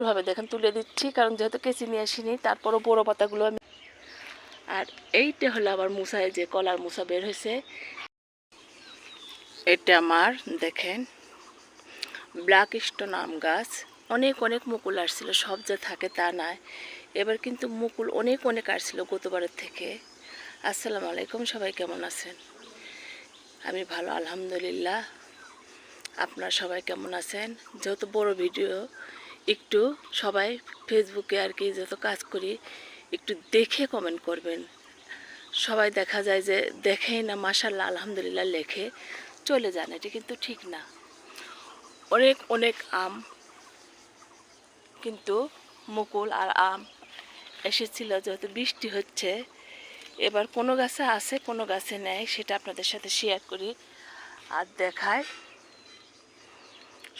ভাবে দেখেন তুলে দিচ্ছি, কারণ যেহেতু কেচি নিয়ে আসিনি, তারপরও বড় পাতাগুলো আমি। আর এইটা হলো আবার মুসায় যে কলার মুসা বের হয়েছে, এটা আমার দেখেন ব্ল্যাক স্টোন আম গাছ। অনেক অনেক মুকুল আসছিল, সব যে থাকে তা নয়, এবার কিন্তু মুকুল অনেক অনেক আসছিল গতবারের থেকে। আসসালামু আলাইকুম, সবাই কেমন আছেন? আমি ভালো আলহামদুলিল্লাহ। আপনারা সবাই কেমন আছেন? যেহেতু বড় ভিডিও, একটু সবাই ফেসবুকে আর কি যত কাজ করি একটু দেখে কমেন্ট করবেন। সবাই দেখা যায় যে দেখেই না মাশাআল্লাহ আলহামদুলিল্লাহ লেখে চলে যান, এটি কিন্তু ঠিক না। অনেক অনেক আম কিন্তু মুকুল আর আম এসেছিল, যেহেতু বৃষ্টি হচ্ছে। এবার কোনো গাছে আছে কোনো গাছে নেই, সেটা আপনাদের সাথে শেয়ার করি আর দেখায়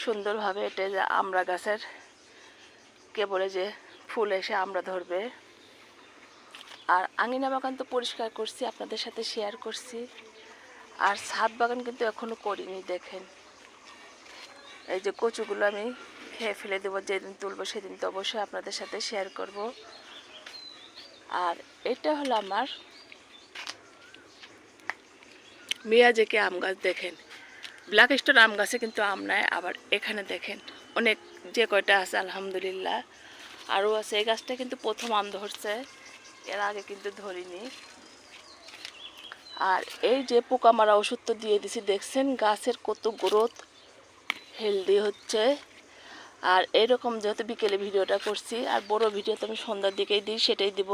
সুন্দরভাবে। এটা যে আমড়া গাছের কেবলে যে ফুল এসে আমরা ধরবে। আর আঙিনা বাগান তো পরিষ্কার করছি, আপনাদের সাথে শেয়ার করছি। আর ছাদ বাগান কিন্তু এখনো করিনি। দেখেন এই যে কচুগুলো আমি খেয়ে ফেলে দেবো, যেদিন তুলবো সেদিন তো অবশ্যই আপনাদের সাথে শেয়ার করব। আর এটা হলো আমার মিয়াজাকি আম গাছ। দেখেন ব্ল্যাক স্টোন আম গাছে কিন্তু আম নাই, আবার এখানে দেখেন অনেক যে কয়টা আছে আলহামদুলিল্লাহ আরও আছে। এই গাছটা কিন্তু প্রথম আম ধরছে, এর আগে কিন্তু ধরিনি। আর এই যে পোকা মারা ওষুধ তো দিয়ে দিছি, দেখছেন গাছের কত গ্রোথ হেলদি হচ্ছে। আর এরকম যেহেতু বিকেলে ভিডিওটা করছি, আর বড় ভিডিও তো আমি সন্ধ্যার দিকেই দিই, সেটাই দিব।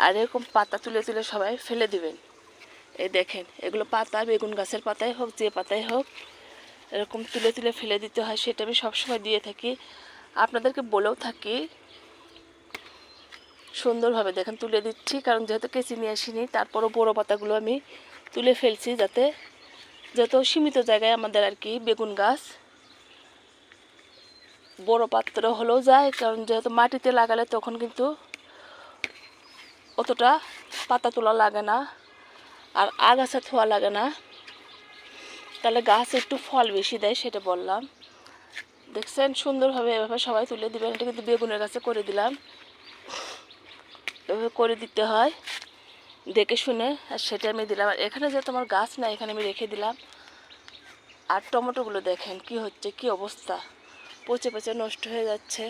আর এরকম পাতা তুলে তুলে সবাই ফেলে দিবেন। এই দেখেন এগুলো পাতা, বেগুন গাছের পাতাই হোক যে পাতাই হোক, এরকম তুলে তুলে ফেলে দিতে হয়, সেটা আমি সবসময় দিয়ে থাকি, আপনাদেরকে বলেও থাকি। সুন্দরভাবে দেখেন তুলে দিচ্ছি, কারণ যেহেতু কেচি নিয়ে আসিনি, তারপরও বড় পাতাগুলো আমি তুলে ফেলছি, যাতে যত সীমিত জায়গায় আমাদের আর কি বেগুন গাছ বড় পাত্র হলেও যায়। কারণ যেহেতু মাটিতে লাগালে তখন কিন্তু অতটা পাতা তোলা লাগে না, আর আগাছা থোয়া লাগে না, তাহলে গাছ একটু ফল বেশি দেয়, সেটা বললাম। দেখছেন সুন্দরভাবে এভাবে সবাই তুলে দিবেন। এটা কিন্তু বেগুনের গাছে করে দিলাম, এভাবে করে দিতে হয় দেখে শুনে। আর সেটা আমি দিলাম। আর এখানে যেহেতু আমার গাছ না, এখানে আমি রেখে দিলাম। আর টমেটোগুলো দেখেন কি হচ্ছে, কি অবস্থা, পচে পচে নষ্ট হয়ে যাচ্ছে।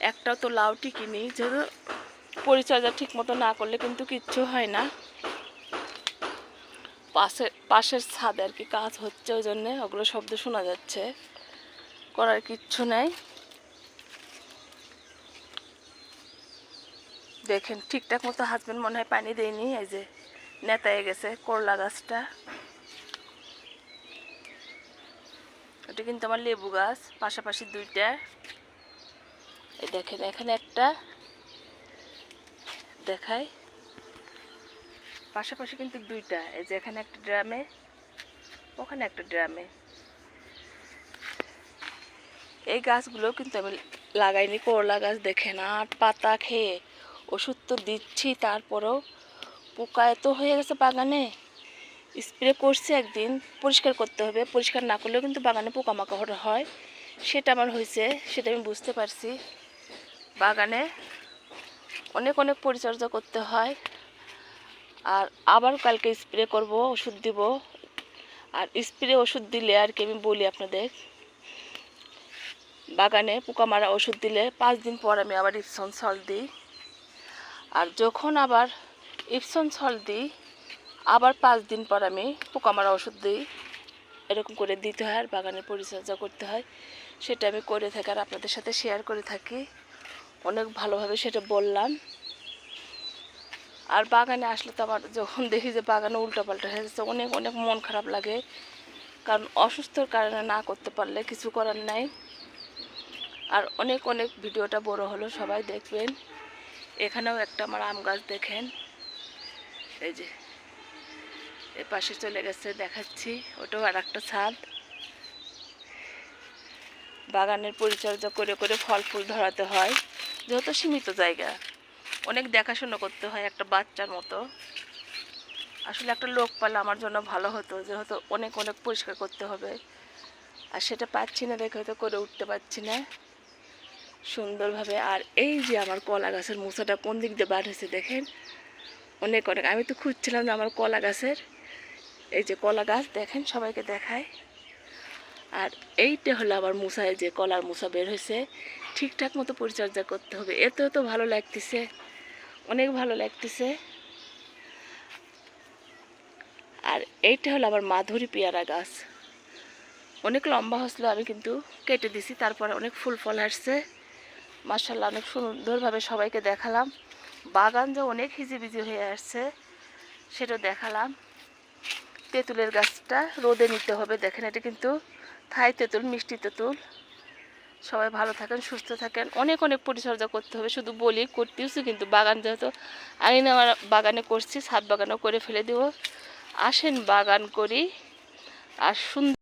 একটাও তো লাউ টিকিনি, যেহেতু পরিচর্যা ঠিক মতো না করলে কিন্তু কিচ্ছু হয় না। পাশের ছাদে আর কি কাজ হচ্ছে, ওই জন্যে ওগুলো শব্দ শোনা যাচ্ছে, করার কিচ্ছু নেই। দেখেন ঠিকঠাক মতো হাজবেন্ড মনে হয় পানি দেয়নি, এই যে নেতায় গেছে করলা গাছটা। এটা কিন্তু আমার লেবু গাছ, পাশাপাশি দুইটা। এই দেখেন এখানে একটা দেখাই, পাশাপাশি কিন্তু দুইটা। এই যে এখানে একটা ড্রামে, ওখানে একটা ড্রামে। এই গাছগুলো কিন্তু আমি লাগাইনি, করলা গাছ দেখেন। আর পাতা খেয়ে ওষুধ তো দিচ্ছি, তারপরেও পোকা এত হয়ে গেছে বাগানে। স্প্রে করছি, একদিন পরিষ্কার করতে হবে, পরিষ্কার না করলেও কিন্তু বাগানে পোকামাকড় হয়, সেটা আমার হয়েছে, সেটা আমি বুঝতে পারছি। বাগানে অনেক অনেক পরিচর্যা করতে হয়। আর আবার কালকে স্প্রে করব, ওষুধ দিব। আর স্প্রে ওষুধ দিলে আর কি আমি বলি আপনাদের, বাগানে পোকা মারা ওষুধ দিলে 5 দিন পর আমি আবার ইপসন সল্ট দিই। আর যখন আবার ইপসন সল্ট দিই, আবার 5 দিন পর আমি পোকা মারা ওষুধ দিই। এরকম করে দিতে হয়, আর বাগানের পরিচর্যা করতে হয়, সেটা আমি করে থাকি আর আপনাদের সাথে শেয়ার করে থাকি। অনেক ভালোভাবে সেটা বললাম। আর বাগানে আসলে তো আমার যখন দেখি যে বাগানে উল্টোপাল্টা হয়ে যাচ্ছে, অনেক অনেক মন খারাপ লাগে, কারণ অসুস্থর কারণে না করতে পারলে কিছু করার নাই। আর অনেক অনেক ভিডিওটা বড় হলো, সবাই দেখবেন। এখানেও একটা আমার আম গাছ দেখেন, এই যে এ পাশে চলে গেছে, দেখাচ্ছি, ওটাও আর একটা ছাদ। বাগানের পরিচর্যা করে করে ফল ফুল ধরাতে হয়, যেহেতু সীমিত জায়গা, অনেক দেখাশোনা করতে হয় একটা বাচ্চার মতো। আসলে একটা লোক পালে আমার জন্য ভালো হতো, যেহেতু অনেক অনেক পরিষ্কার করতে হবে, আর সেটা পাচ্ছি না দেখে হয়তো করে উঠতে পারছি না। সুন্দরভাবে। আর এই যে আমার কলা গাছের মোচাটা কোন দিক দিয়ে বার হয়েছে দেখেন, অনেক অনেক। আমি তো খুঁজছিলাম যে আমার কলা গাছের, এই যে কলা গাছ দেখেন, সবাইকে দেখায়। আর এইটা হলো আবার মুসায় যে কলার মুসা বের হয়েছে, ঠিকঠাক মতো পরিচর্যা করতে হবে। এতেও তো ভালো লাগতেছে, অনেক ভালো লাগতেছে। আর এইটা হলো আবার মাধুরী পেয়ারা গাছ, অনেক লম্বা হচ্ছিল, আমি কিন্তু কেটে দিছি, তারপরে অনেক ফুল ফল আসছে মাশাআল্লাহ। অনেক সুন্দরভাবে সবাইকে দেখালাম। বাগান যে অনেক হিজিবিজি হয়ে আসছে সেটা দেখালাম। তেঁতুলের গাছটা রোদে নিতে হবে, দেখেন এটা কিন্তু থাই তেঁতুল, মিষ্টি তেঁতুল। সবাই ভালো থাকেন, সুস্থ থাকেন। অনেক অনেক পরিচর্যা করতে হবে, শুধু বলি করতেছি, কিন্তু বাগান যেহেতু আমি না আমার বাগানে করছি, ছাদ বাগানও করে ফেলে দেবো। আসেন বাগান করি আর সুন্দর